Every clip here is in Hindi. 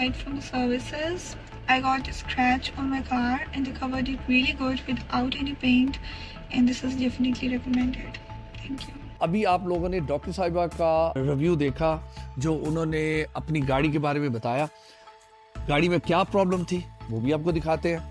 Aside from the services, I got a scratch on my car and they covered it really good without any paint, and this is definitely recommended. Thank you. अभी आप लोगों ने डॉक्टर साहिबा का रिव्यू देखा जो उन्होंने अपनी गाड़ी के बारे में बताया। गाड़ी में क्या प्रॉब्लम थी वो भी आपको दिखाते हैं।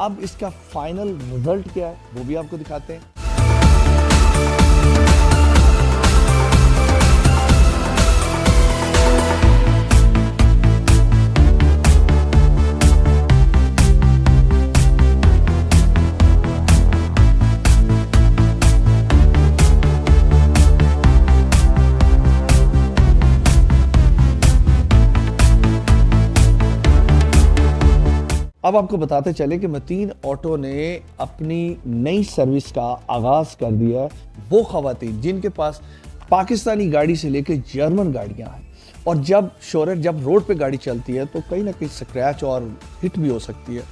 अब इसका फाइनल रिजल्ट क्या है वो भी आपको दिखाते हैं। अब आपको बताते चले कि मतीन ऑटो ने अपनी नई सर्विस का आगाज़ कर दिया है। वो ख़वातीन जिनके पास पाकिस्तानी गाड़ी से लेकर जर्मन गाड़ियां हैं और जब रोड पे गाड़ी चलती है तो कहीं ना कहीं स्क्रैच और हिट भी हो सकती है,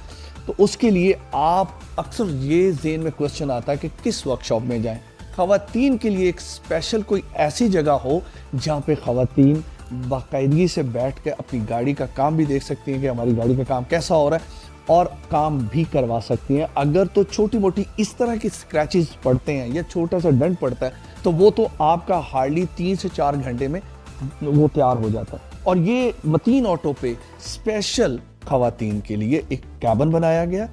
तो उसके लिए आप अक्सर ये ज़हन में क्वेश्चन आता है कि किस वर्कशॉप में जाएं। ख़वातीन के लिए एक स्पेशल कोई ऐसी जगह हो जहाँ पे ख़वातीन बाकायदगी से बैठ के अपनी गाड़ी का काम भी देख सकती हैं कि हमारी गाड़ी का काम कैसा हो रहा है और काम भी करवा सकती हैं। अगर तो छोटी मोटी इस तरह की स्क्रैचेस पड़ते हैं या छोटा सा डंट पड़ता है तो वो तो आपका हार्डली 3 से 4 घंटे में वो तैयार हो जाता है। और ये मतीन ऑटो पे स्पेशल ख़वातीन के लिए एक कैबिन बनाया गया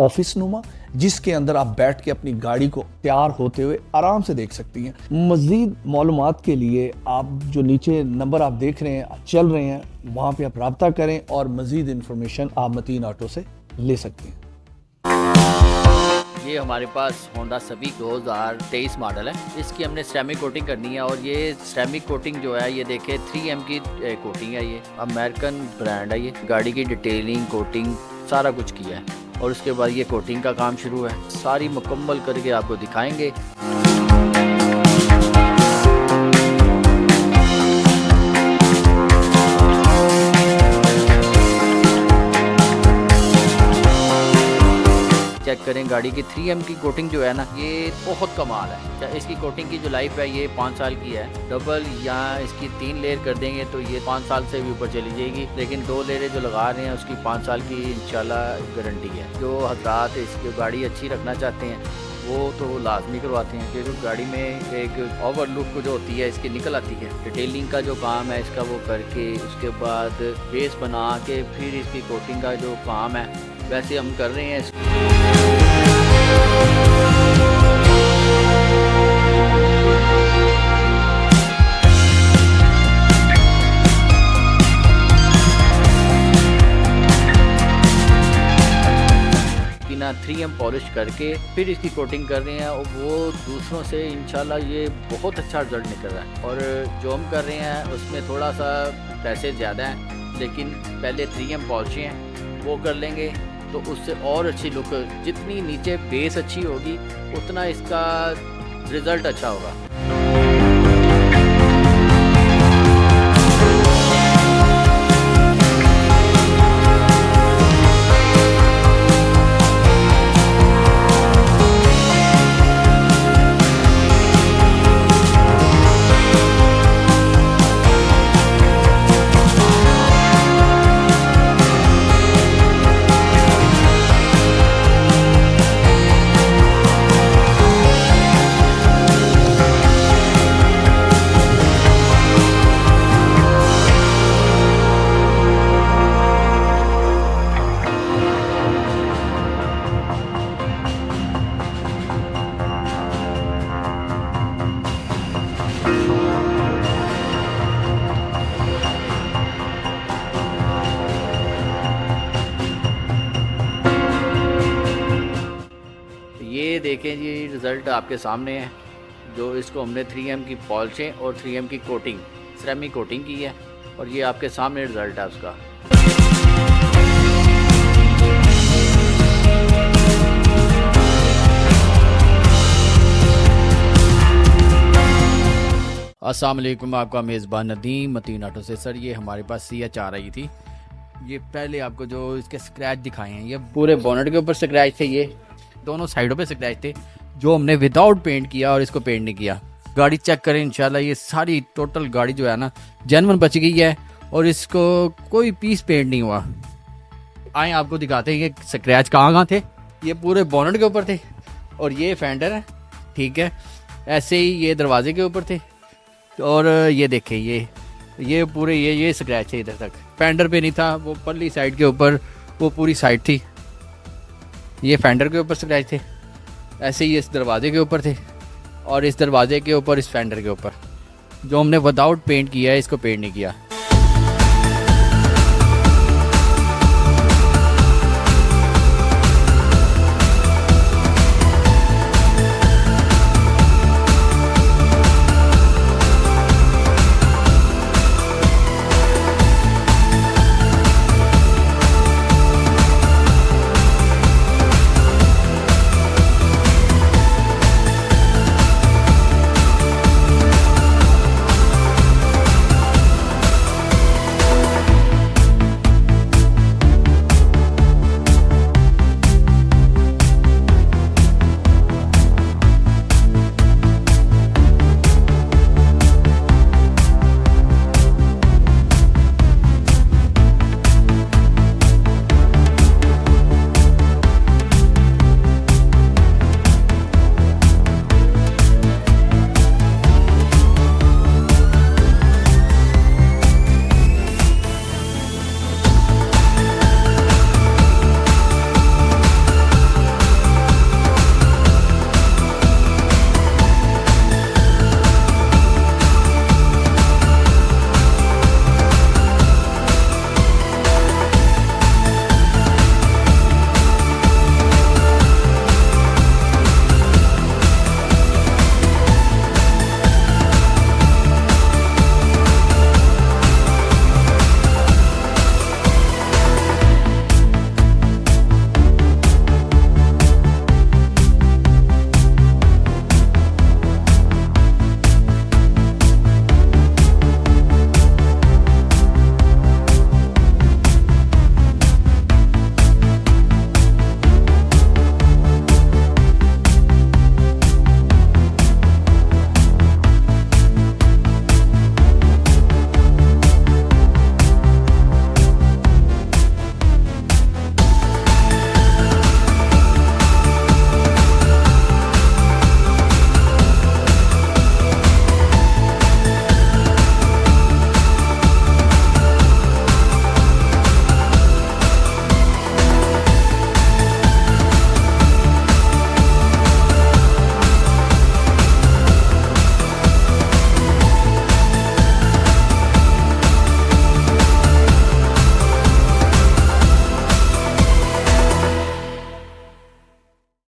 ऑफिस नुमा, जिसके अंदर आप बैठ के अपनी गाड़ी को तैयार होते हुए आराम से देख सकती हैं। मज़ीद मालूमात के लिए आप जो नीचे नंबर आप देख रहे हैं चल रहे हैं वहाँ पे आप रब्ता करें और मज़ीद इंफॉर्मेशन आप मतीन ऑटो से ले सकते हैं। ये हमारे पास होंडा सभी 2023 मॉडल है। इसकी हमने सेरामिक कोटिंग करनी है और ये सेरामिक कोटिंग जो है ये देखिए 3M की कोटिंग है। ये अमेरिकन ब्रांड है। ये गाड़ी की डिटेलिंग कोटिंग सारा कुछ किया है और उसके बाद ये कोटिंग का काम शुरू है। सारी मुकम्मल करके आपको दिखाएंगे। चेक करें गाड़ी की 3M की कोटिंग जो है ना ये बहुत कमाल है। इसकी कोटिंग की जो लाइफ है ये 5 साल की है। डबल या इसकी 3 लेयर कर देंगे तो ये 5 साल से भी ऊपर चली जाएगी, लेकिन 2 लेयरें जो लगा रहे हैं उसकी 5 साल की इंशाल्लाह गारंटी है। जो हजरात इसकी गाड़ी अच्छी रखना चाहते हैं वो तो लाजमी करवाते हैं, क्योंकि गाड़ी में एक ओवरलुक जो होती है इसकी निकल आती है। डिटेलिंग का जो काम है इसका वो करके उसके बाद बेस बना के फिर इसकी कोटिंग का जो काम है वैसे हम कर रहे हैं। ना 3M पॉलिश करके फिर इसकी कोटिंग कर रहे हैं और वो दूसरों से इंशाल्लाह ये बहुत अच्छा रिजल्ट निकल रहा है। और जो हम कर रहे हैं उसमें थोड़ा सा पैसे ज़्यादा हैं, लेकिन पहले 3M पॉलिश हैं वो कर लेंगे तो उससे और अच्छी लुक, जितनी नीचे बेस अच्छी होगी उतना इसका रिज़ल्ट अच्छा होगा। ये देखें जी रिज़ल्ट आपके सामने है। जो इसको हमने 3M की पॉलिशें और 3M की कोटिंग, सिरेमिक कोटिंग की है, और ये आपके सामने रिज़ल्ट है उसका। अस्सलाम वालेकुम, आपका मेज़बान नदीम मतीन ऑटो से। सर ये हमारे पास CH आ रही थी। ये पहले आपको जो इसके स्क्रैच दिखाए हैं, ये पूरे बोनट के ऊपर स्क्रैच थे, ये दोनों साइडों पे स्क्रैच थे, जो हमने विदाउट पेंट किया और इसको पेंट नहीं किया। गाड़ी चेक करें इंशाल्लाह, ये सारी टोटल गाड़ी जो है ना जेन्युइन बच गई है और इसको कोई पीस पेंट नहीं हुआ। आए आपको दिखाते हैं कि स्क्रैच कहाँ थे। ये पूरे बोनट के ऊपर थे और ये फेंडर है, ठीक है। ऐसे ही ये दरवाजे के ऊपर थे और ये देखें ये पूरे ये स्क्रैच है इधर तक। फेंडर पे नहीं था, वो परली साइड के ऊपर वो पूरी साइड थी। ये फेंडर के ऊपर स्क्रैच थे, ऐसे ही इस दरवाजे के ऊपर थे और इस दरवाजे के ऊपर, इस फेंडर के ऊपर, जो हमने विदाउट पेंट किया है, इसको पेंट नहीं किया।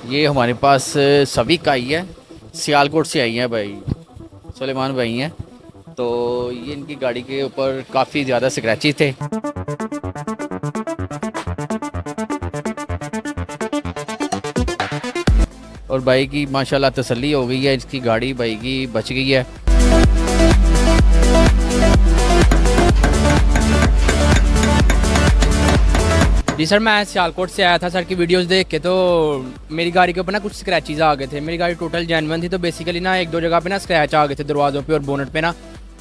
ये हमारे पास सभी का आई है, सियालकोट से आई है भाई, सुलेमान भाई हैं। तो ये इनकी गाड़ी के ऊपर काफ़ी ज़्यादा स्क्रैचेस थे। और भाई की माशाल्लाह तसल्ली हो गई है, इसकी गाड़ी भाई की बच गई है। जी सर, मैं सियालकोट से आया था सर की वीडियोस देख के, तो मेरी गाड़ी के ऊपर ना कुछ स्क्रैचेस आ गए थे। मेरी गाड़ी टोटल जेन्युइन थी, तो बेसिकली ना एक दो जगह पे ना स्क्रैच आ गए थे दरवाज़ों पे और बोनट पे ना।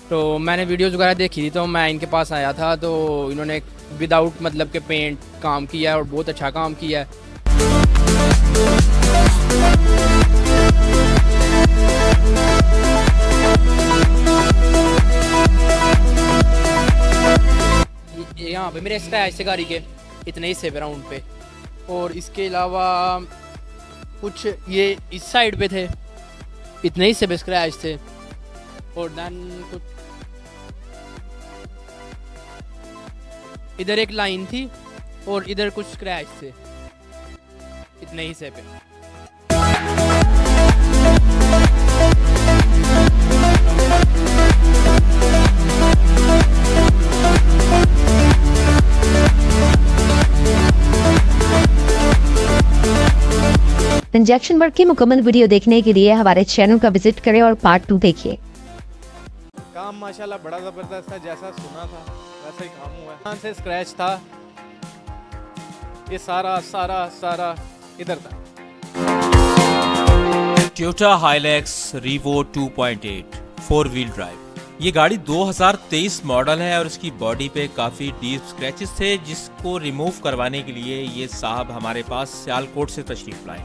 तो मैंने वीडियोस वगैरह देखी थी, तो मैं इनके पास आया था, तो इन्होंने विदाउट मतलब के पेंट काम किया है और बहुत अच्छा काम किया है। यहाँ पे मेरे स्क्रैच से गाड़ी के इतने हिस्से पे राउंड पे, और इसके अलावा कुछ ये इस साइड पे थे, इतने हिस्से पे स्क्रैच थे, और देन कुछ इधर एक लाइन थी और इधर कुछ स्क्रैच थे इतने हिस्से पे। इंजेक्शन वर्क की मुकम्मल वीडियो देखने के लिए हमारे चैनल का विजिट करें और पार्ट 2 देखिए। काम माशाल्लाह बड़ा ज़बरदस्त था, जैसा सुना था वैसा ही काम हुआ है। यहाँ से स्क्रैच था, ये सारा सारा सारा इधर था। Toyota Hilux Revo 2.8 4 wheel drive. ये गाड़ी 2023 मॉडल है और इसकी बॉडी पे काफ़ी डीप स्क्रैचेस थे, जिसको रिमूव करवाने के लिए ये साहब हमारे पास सियालकोट से तशरीफ लाए।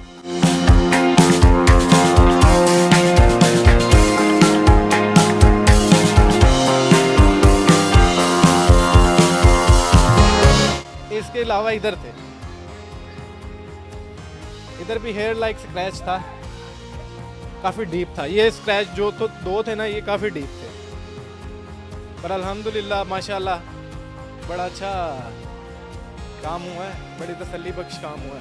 इसके अलावा इधर थे, इधर भी हेयर लाइक स्क्रैच था, काफ़ी डीप था। ये स्क्रैच जो तो दो थे ना, ये काफ़ी डीप थे, पर अल्हम्दुलिल्लाह माशाल्लाह बड़ा अच्छा काम हुआ है, बड़ी तसल्ली बख्श काम हुआ है।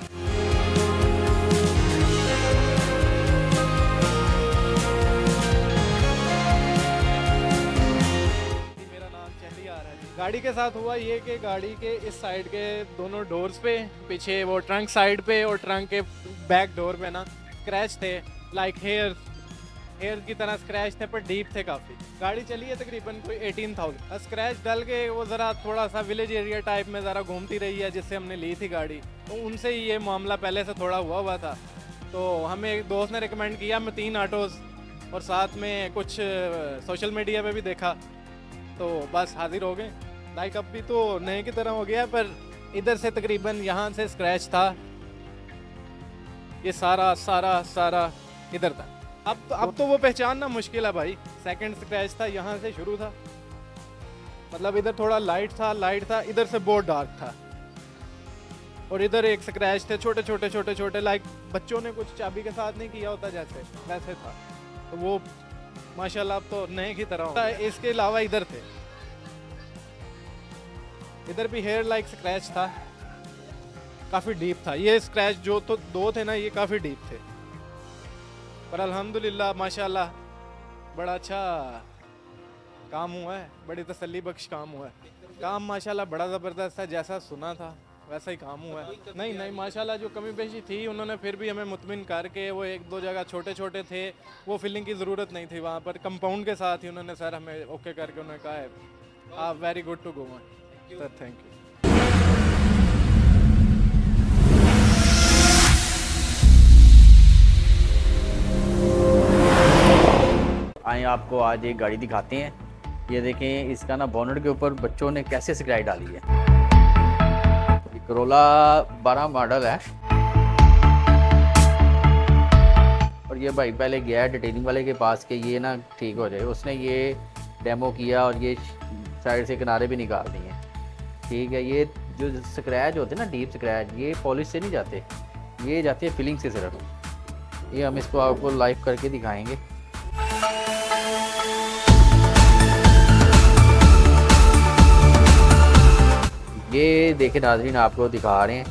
मेरा नाम चहली आ रहा है जी। गाड़ी के साथ हुआ ये कि गाड़ी के इस साइड के दोनों डोर्स पे, पीछे वो ट्रंक साइड पे और ट्रंक के बैक डोर पे ना स्क्रैच थे, लाइक हेयर की तरह स्क्रैच थे, पर डीप थे काफ़ी। गाड़ी चली है तकरीबन कोई 18,000। स्क्रैच डल के वो ज़रा थोड़ा सा विलेज एरिया टाइप में ज़रा घूमती रही है, जिससे हमने ली थी गाड़ी, तो उनसे ही ये मामला पहले से थोड़ा हुआ था। तो हमें एक दोस्त ने रिकमेंड किया, मैं 3 ऑटोज़ और साथ में कुछ सोशल मीडिया पे भी देखा, तो बस हाजिर हो गए। लाइक अब भी तो नए की तरह हो गया, पर इधर से तकरीबन यहाँ से स्क्रैच था, ये सारा सारा सारा इधर था। अब तो वो पहचानना मुश्किल है भाई। सेकंड स्क्रैच था, यहाँ से शुरू था, मतलब इधर थोड़ा लाइट था, इधर से बहुत डार्क था, और इधर एक स्क्रैच थे छोटे छोटे, लाइक बच्चों ने कुछ चाबी के साथ नहीं किया होता जैसे, वैसे था। तो वो माशाल्लाह अब तो नए की तरह होता है। इसके अलावा इधर थे, इधर भी हेयर लाइक स्क्रैच था, काफ़ी डीप था। ये स्क्रैच जो तो दो थे ना, ये काफ़ी डीप थे, पर अल्हम्दुलिल्लाह माशाल्लाह बड़ा अच्छा काम हुआ है, बड़ी तसल्ली बख्श काम हुआ है। काम माशाल्लाह बड़ा ज़बरदस्त था, जैसा सुना था वैसा ही काम हुआ है। नहीं माशाल्लाह जो कमी पेशी थी उन्होंने फिर भी हमें मुतमिन करके, वो 1-2 जगह छोटे थे, वो फिलिंग की ज़रूरत नहीं थी वहाँ पर, कंपाउंड के साथ ही उन्होंने सर हमें ओके करके उन्होंने कहा है आप very good to go sir, thank you. आए आपको आज एक गाड़ी दिखाते हैं। ये देखें, इसका ना बोनट के ऊपर बच्चों ने कैसे स्क्रैच डाली है। ये करोला 12 मॉडल है, और ये भाई पहले गया है डिटेलिंग वाले के पास कि ये ना ठीक हो जाए। उसने ये डेमो किया और ये साइड से किनारे भी निकाल दिए हैं, ठीक है। ये जो स्क्रैच होते हैं ना, डीप स्क्रैच, ये पॉलिश से नहीं जाते, ये जाते हैं फिलिंग से सिर्फ। ये हम इसको आपको लाइव करके दिखाएंगे। ये देखें नाज़रीन, आपको दिखा रहे हैं,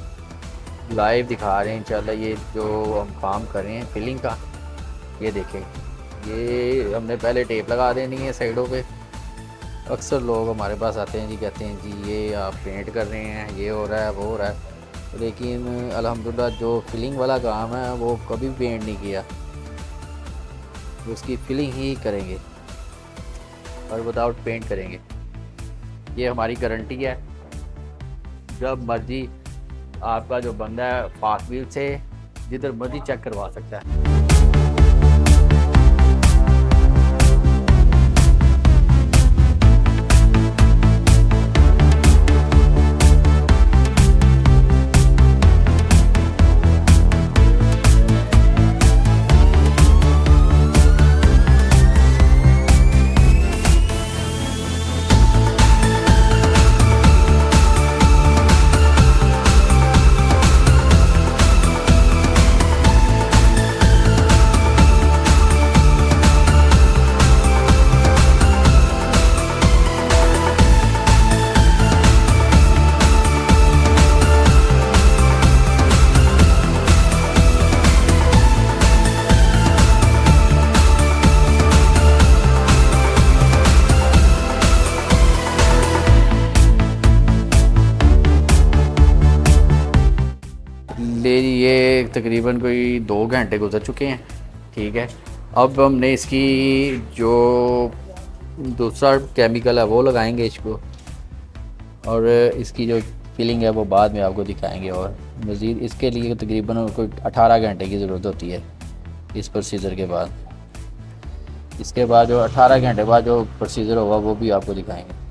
लाइव दिखा रहे हैं। इंशाल्लाह ये जो हम काम कर रहे हैं फिलिंग का, ये देखें, ये हमने पहले टेप लगा देनी है साइडों पे। अक्सर लोग हमारे पास आते हैं जी, कहते हैं जी ये आप पेंट कर रहे हैं, ये हो रहा है वो हो रहा है, लेकिन अल्हम्दुलिल्लाह जो फिलिंग वाला काम है वो कभी पेंट नहीं किया, उसकी फिलिंग ही करेंगे और विदाउट पेंट करेंगे। ये हमारी गारंटी है। जब मर्जी आपका जो बंदा है फास्ट व्हील से जिधर मर्जी चेक करवा सकता है। ये तकरीबन कोई 2 घंटे गुजर चुके हैं, ठीक है। अब हमने इसकी जो दूसरा केमिकल है वो लगाएंगे इसको, और इसकी जो फिलिंग है वो बाद में आपको दिखाएंगे। और मज़ीद इसके लिए तकरीबन कोई 18 घंटे की ज़रूरत होती है इस प्रोसीजर के बाद। इसके बाद जो 18 घंटे बाद जो प्रोसीजर होगा वो भी आपको दिखाएंगे।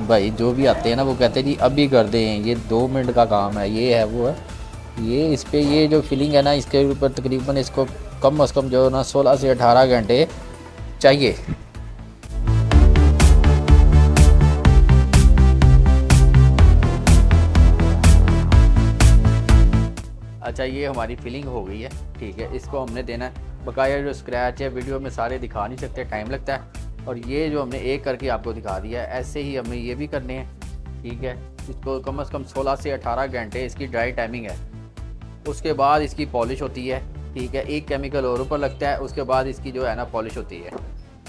भाई जो भी आते हैं ना वो कहते हैं जी अभी कर दें, ये 2 मिनट का काम है, ये है वो है। ये इस पे ये जो फिलिंग है ना इसके ऊपर तकरीबन इसको कम से कम जो ना 16 से 18 घंटे चाहिए। अच्छा, ये हमारी फिलिंग हो गई है, ठीक है। इसको हमने देना है। बकाया जो स्क्रैच है वीडियो में सारे दिखा नहीं सकते, टाइम लगता है। और ये जो हमने एक करके आपको दिखा दिया है, ऐसे ही हमें ये भी करने हैं, ठीक है। इसको कम से कम 16 से 18 घंटे इसकी ड्राई टाइमिंग है। उसके बाद इसकी पॉलिश होती है, ठीक है। एक केमिकल और ऊपर लगता है, उसके बाद इसकी जो है ना पॉलिश होती है,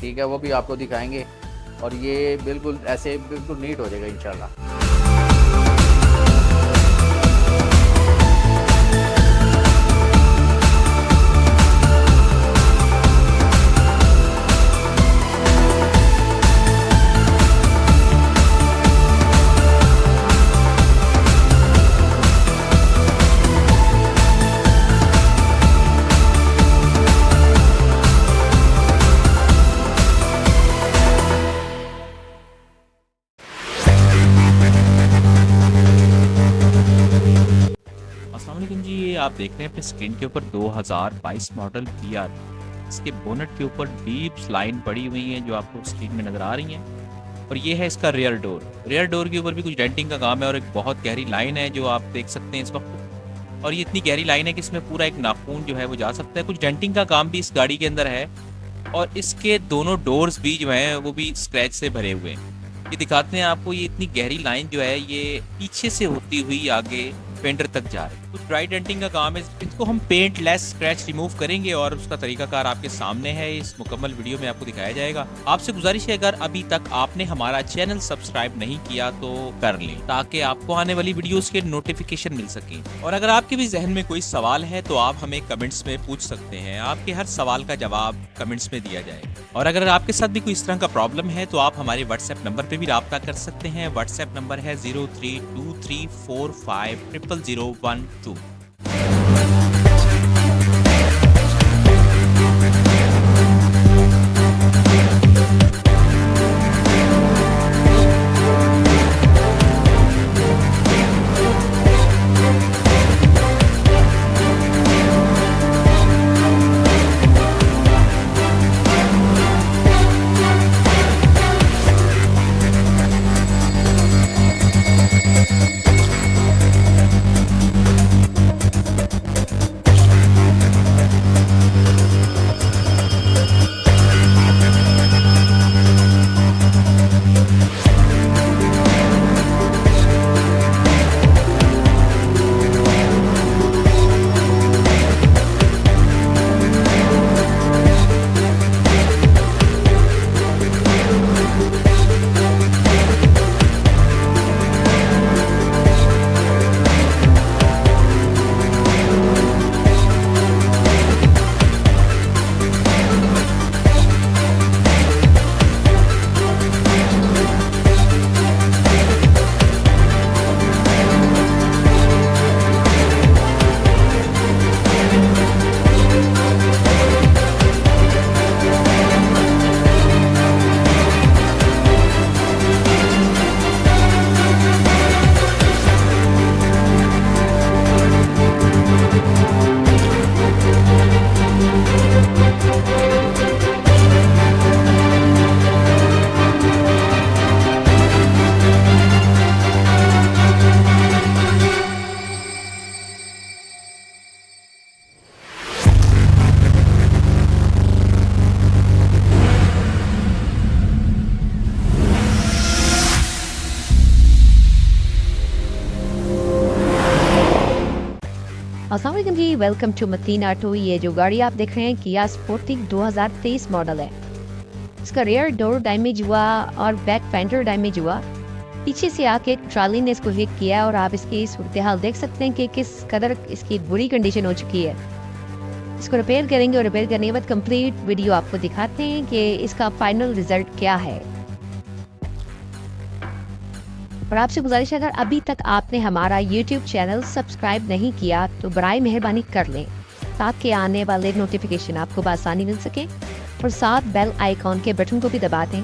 ठीक है। वो भी आपको दिखाएंगे और ये बिल्कुल ऐसे बिल्कुल नीट हो जाएगा इंशाल्लाह। अस्सलाम वालेकुम जी, ये आप देख रहे हैं अपने स्क्रीन के ऊपर 2022 मॉडल VR। इसके बोनट के ऊपर डीप लाइन पड़ी हुई है जो आपको स्क्रीन में नज़र आ रही हैं। और ये है इसका रियर डोर। रियर डोर के ऊपर भी कुछ डेंटिंग का काम है और एक बहुत गहरी लाइन है जो आप देख सकते हैं इस वक्त। और ये इतनी गहरी लाइन है कि इसमें पूरा एक नाखून जो है वो जा सकता है। कुछ डेंटिंग का काम भी इस गाड़ी के अंदर है और इसके दोनों डोर्स भी जो हैं वो भी स्क्रैच से भरे हुए हैं। ये दिखाते हैं आपको। ये इतनी गहरी लाइन जो है ये पीछे से होती हुई आगे पेंटर तक जा रही है। कुछ ड्राई डेंटिंग का काम है। इसको हम पेंट लेस स्क्रैच रिमूव करेंगे और उसका तरीकाकार आपके सामने है, इस मुकम्मल वीडियो में आपको दिखाया जाएगा। आपसे गुजारिश है, अगर अभी तक आपने हमारा चैनल सब्सक्राइब नहीं किया तो कर लें ताकि आपको आने वाली वीडियोस के नोटिफिकेशन मिल सके। और अगर आपके भी जहन में कोई सवाल है तो आप हमें कमेंट्स में पूछ सकते हैं। आपके हर सवाल का जवाब कमेंट्स में दिया जाएगा। और अगर आपके साथ भी कोई इस तरह का प्रॉब्लम है तो आप हमारे व्हाट्सएप नंबर पे भी राब्ता कर सकते हैं। व्हाट्सएप नंबर है 0323450012। अस्सलाम वालेकुम जी, वेलकम टू मतीन ऑटो। ये जो गाड़ी आप देख रहे हैं किया स्पोर्टिग 2023 मॉडल है। इसका रेयर डोर डैमेज हुआ और बैक फेंडर डैमेज हुआ। पीछे से आके ट्रॉली ने इसको हिट किया और आप इसकी सूरत हाल देख सकते हैं कि किस कदर इसकी बुरी कंडीशन हो चुकी है। इसको रिपेयर करेंगे और रिपेयर करने के बाद कंप्लीट वीडियो आपको दिखाते हैं कि इसका फाइनल रिजल्ट क्या है। और आपसे गुजारिश है, अगर अभी तक आपने हमारा YouTube चैनल सब्सक्राइब नहीं किया तो बराए मेहरबानी कर लें ताकि आने वाले नोटिफिकेशन आपको बआसानी मिल सके, और साथ बेल आइकॉन के बटन को भी दबा दें।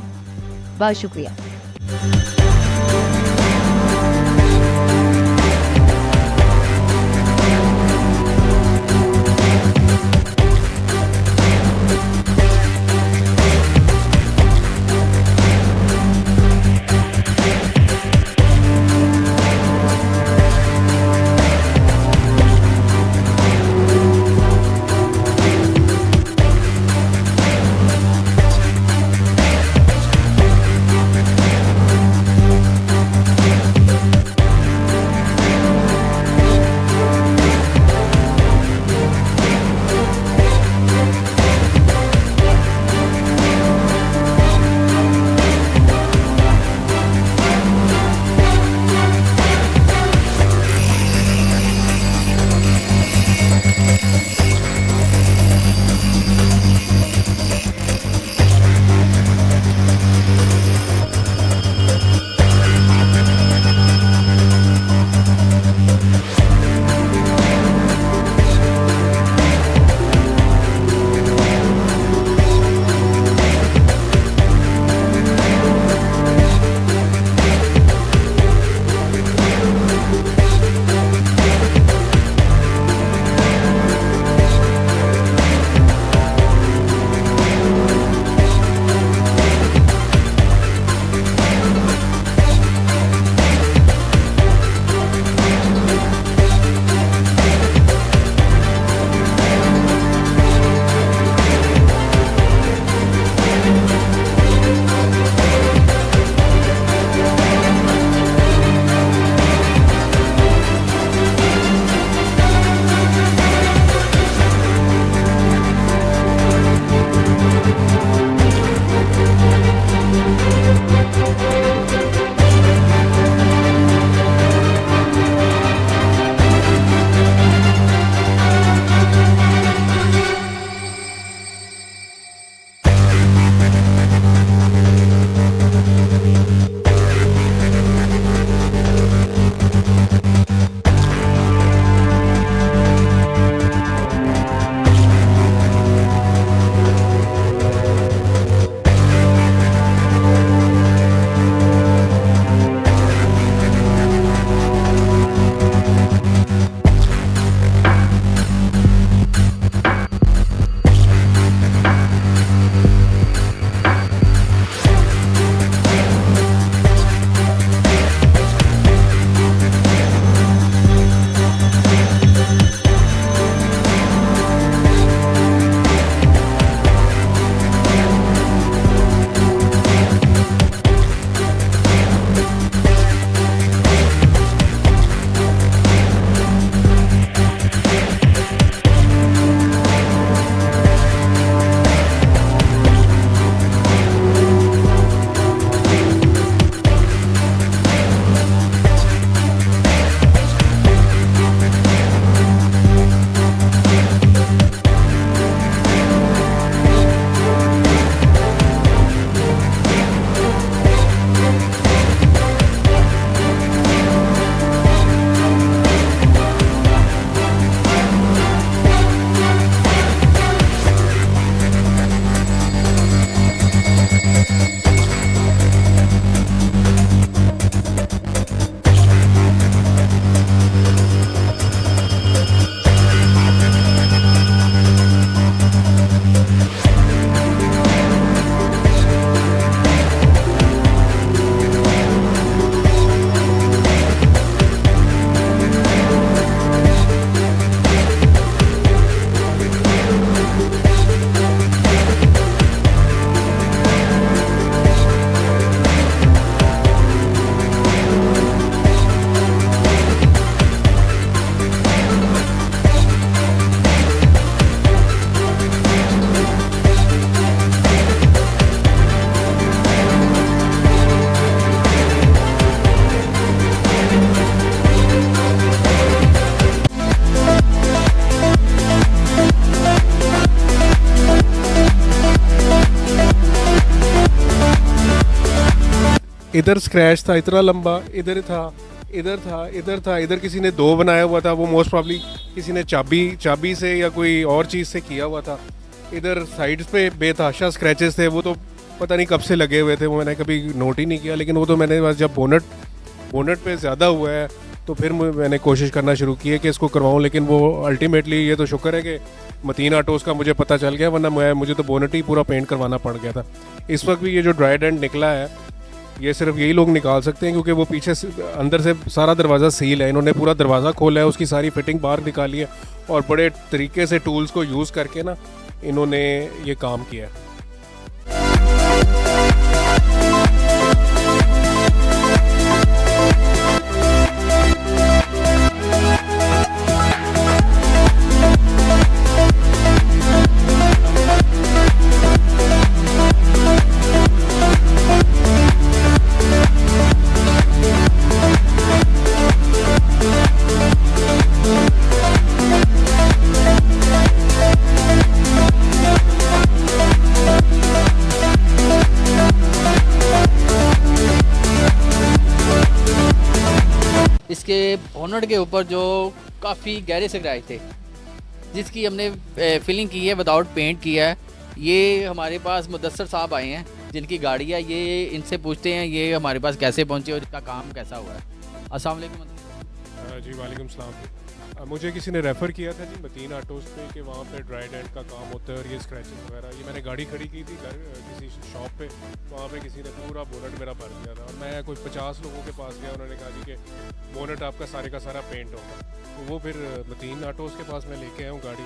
बहुत शुक्रिया। इधर स्क्रैच था इतना लंबा, इधर था, इधर था, इधर था, इधर किसी ने 2 बनाया हुआ था, वो मोस्ट प्रॉब्ली किसी ने चाबी से या कोई और चीज़ से किया हुआ था। इधर साइड्स पे बेतहाशा स्क्रैचेस थे, वो तो पता नहीं कब से लगे हुए थे, वो मैंने कभी नोट ही नहीं किया। लेकिन वो तो मैंने बस जब बोनट पे ज़्यादा हुआ है तो फिर मैंने कोशिश करना शुरू की है कि इसको करवाऊँ। लेकिन वो अल्टीमेटली ये तो शुक्र है कि मतीन ऑटोज़ का मुझे पता चल गया, वरना मुझे तो बोनट ही पूरा पेंट करवाना पड़ गया था। इस वक्त भी ये जो ड्राई डेंट निकला है ये सिर्फ यही लोग निकाल सकते हैं, क्योंकि वो पीछे अंदर से सारा दरवाज़ा सील है। इन्होंने पूरा दरवाज़ा खोला है, उसकी सारी फिटिंग बाहर निकाली है और बड़े तरीके से टूल्स को यूज़ करके ना इन्होंने ये काम किया है। इसके बोनट के ऊपर जो काफ़ी गहरे स्क्रैच थे, जिसकी हमने फिलिंग की है विदाउट पेंट किया है। ये हमारे पास मुदस्सर साहब आए हैं जिनकी गाड़ी है, ये इनसे पूछते हैं ये हमारे पास कैसे पहुंचे और इसका काम कैसा हुआ है। अस्सलाम वालेकुम। जी वालेकुम सलाम। मुझे किसी ने रेफ़र किया था जी मतीन ऑटोज़ पे कि वहाँ पे ड्राई डेंट का काम होता है और ये स्क्रैचेस वगैरह। ये मैंने गाड़ी खड़ी की थी किसी शॉप पे, वहाँ पे किसी ने पूरा बोनट मेरा भर दिया था और मैं कोई 50 लोगों के पास गया, उन्होंने कहा जी कि बोनट आपका सारे का सारा पेंट होगा। तो वो फिर मतीन ऑटोज़ के पास मैं लेके आया हूँ गाड़ी,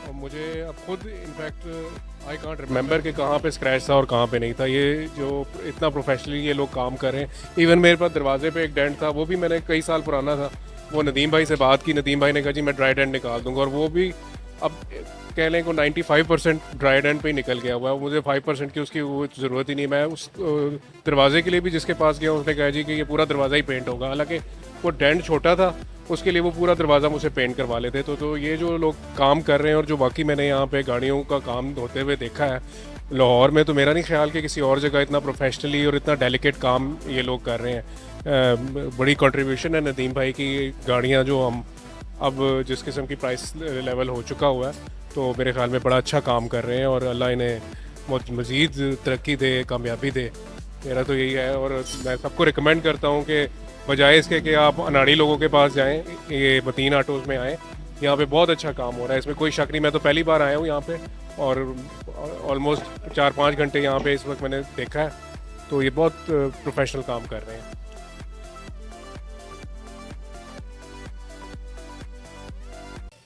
और मुझे अब खुद इनफैक्ट आई कांट रिमेंबर कि कहाँ पे स्क्रैच था और कहाँ पे नहीं था। ये जो इतना प्रोफेशनली ये लोग काम कर रहे हैं। इवन मेरे पास दरवाजे पे एक डेंट था, वो भी मैंने कई साल पुराना था। वो नदीम भाई से बात की, नदीम भाई ने कहा जी मैं ड्राई डेंट निकाल दूंगा, और वो भी अब कह लें को 95% ड्राई डेंट पे ही निकल गया हुआ है। मुझे 5% की उसकी वो ज़रूरत ही नहीं। मैं उस दरवाजे के लिए भी जिसके पास गया उसने कहा जी कि ये पूरा दरवाज़ा ही पेंट होगा, हालांकि वो डेंट छोटा था, उसके लिए वो पूरा दरवाज़ा मुझे पेंट करवा लेते। तो ये जो लोग काम कर रहे हैं और जो बाकी मैंने यहाँ पे गाड़ियों का काम होते हुए देखा है लाहौर में, तो मेरा नहीं ख्याल कि किसी और जगह इतना प्रोफेशनली और इतना डेलिकेट काम ये लोग कर रहे हैं। बड़ी कंट्रीब्यूशन है नदीम भाई की। गाड़ियाँ जो हम अब जिस किस्म की प्राइस लेवल हो चुका हुआ है, तो मेरे ख्याल में बड़ा अच्छा काम कर रहे हैं और अल्लाह इन्हें मज़ीद तरक्की दे, कामयाबी दे। मेरा तो यही है, और मैं सबको रिकमेंड करता हूँ कि बजाय इसके कि आप अनाड़ी लोगों के पास जाएँ, ये मतीन ऑटोज़ में आएँ। यहाँ पे बहुत अच्छा काम हो रहा है, इसमें कोई शक नहीं। मैं तो पहली बार आया हूँ यहाँ पे और ऑलमोस्ट 4-5 घंटे यहाँ पे इस वक्त मैंने देखा है, तो ये बहुत प्रोफेशनल काम कर रहे हैं।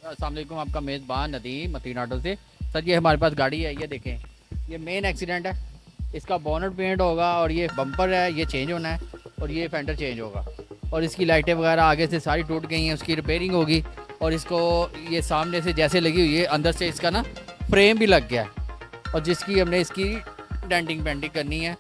अस्सलाम वालेकुम, आपका मेज़बान नदीम मतीन ऑटो से। सर ये हमारे पास गाड़ी है, ये देखें, ये मेन एक्सीडेंट है, इसका बोनट पेंट होगा और ये बम्पर है, ये चेंज होना है और ये फेंडर चेंज होगा, और इसकी लाइटें वगैरह आगे से सारी टूट गई हैं, उसकी रिपेयरिंग होगी। और इसको ये सामने से जैसे लगी हुई है, अंदर से इसका ना फ्रेम भी लग गया है, और जिसकी हमने इसकी डेंटिंग पेंटिंग करनी है।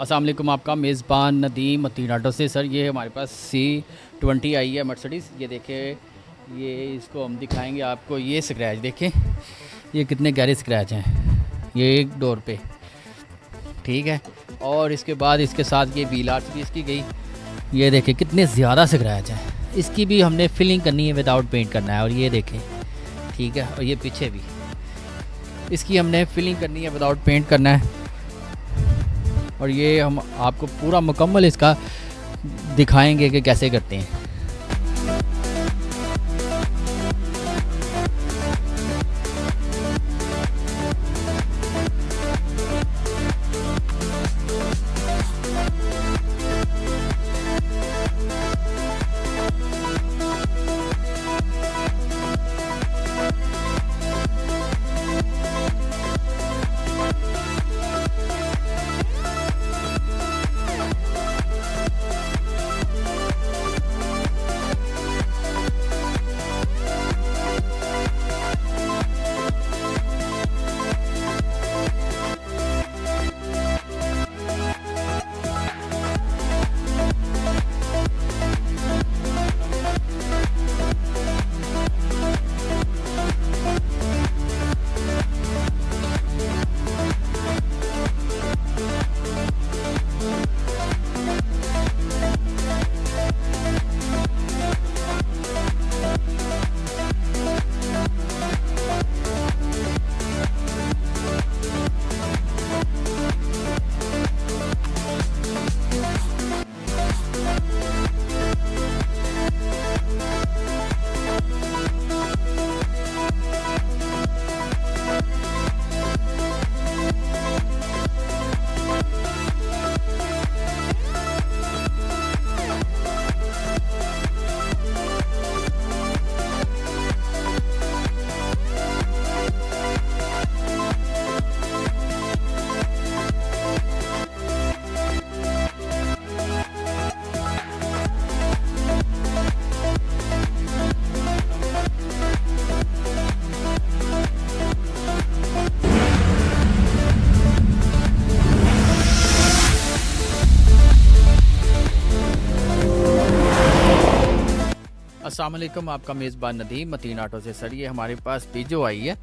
अस्सलाम वालेकुम, आपका मेज़बान नदीम मतीन ऑटो से। सर ये हमारे पास C20 आई है मर्सिडीज़। ये देखें, ये इसको हम दिखाएंगे आपको। ये स्क्रैच देखें, ये कितने गहरे स्क्रैच हैं ये एक डोर पे, ठीक है। और इसके बाद इसके साथ ये व्हील आर्च भी इसकी गई। ये देखें कितने ज़्यादा स्क्रैच हैं। इसकी भी हमने फिलिंग करनी है, विदाउट पेंट करना है। और ये देखें, ठीक है। और ये पीछे भी इसकी हमने फिलिंग करनी है, विदाउट पेंट करना है। और ये हम आपको पूरा मुकम्मल इसका दिखाएंगे कि कैसे करते हैं। अस्सलाम वालेकुम, आपका मेज़बान नदीम मतीन ऑटो से। सर ये हमारे पास पीजो आई है।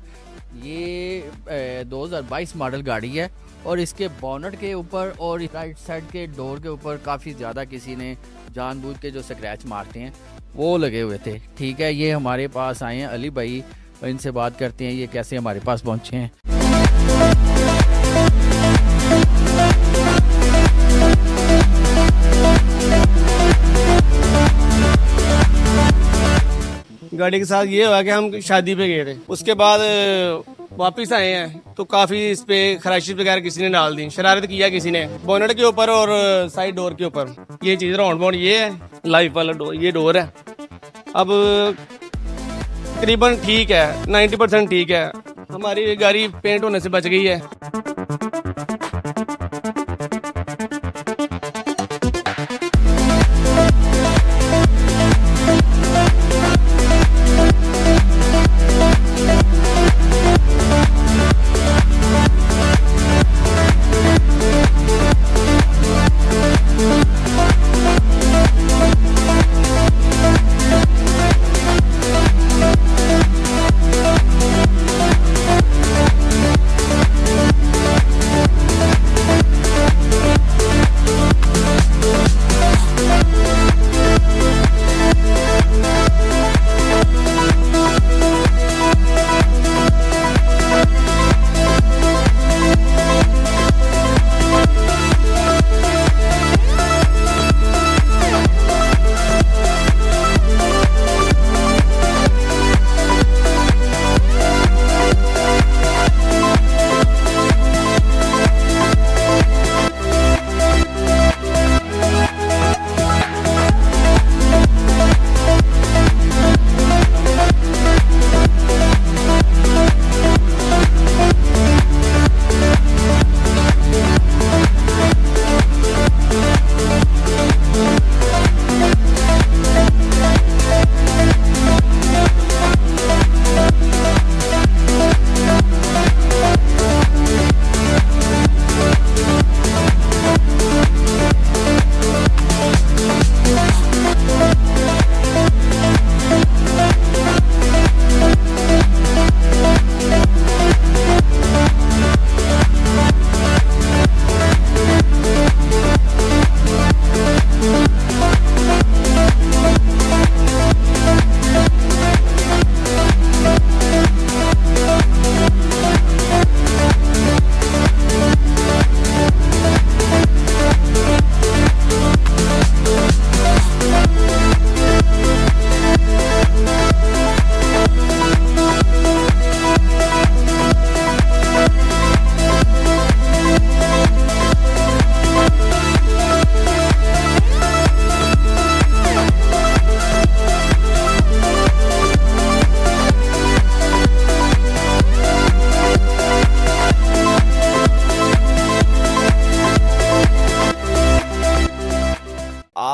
ये 2022 मॉडल गाड़ी है। और इसके बोनट के ऊपर और राइट साइड के डोर के ऊपर काफ़ी ज़्यादा किसी ने जानबूझ के जो स्क्रैच मारते हैं वो लगे हुए थे, ठीक है। ये हमारे पास आए हैं अली भाई, इनसे बात करते हैं ये कैसे हमारे पास पहुँचे हैं। गाड़ी के साथ ये हुआ कि हम शादी पे गए थे, उसके बाद वापस आए हैं तो काफी इस पे खराशी वगैरह किसी ने डाल दी, शरारत किया किसी ने बोनेट के ऊपर और साइड डोर के ऊपर। ये चीज राउंड बाउंड ये है, लाइफ वाला डोर, ये डोर है। अब तकरीबन ठीक है, 90% ठीक है। हमारी गाड़ी पेंट होने से बच गई है।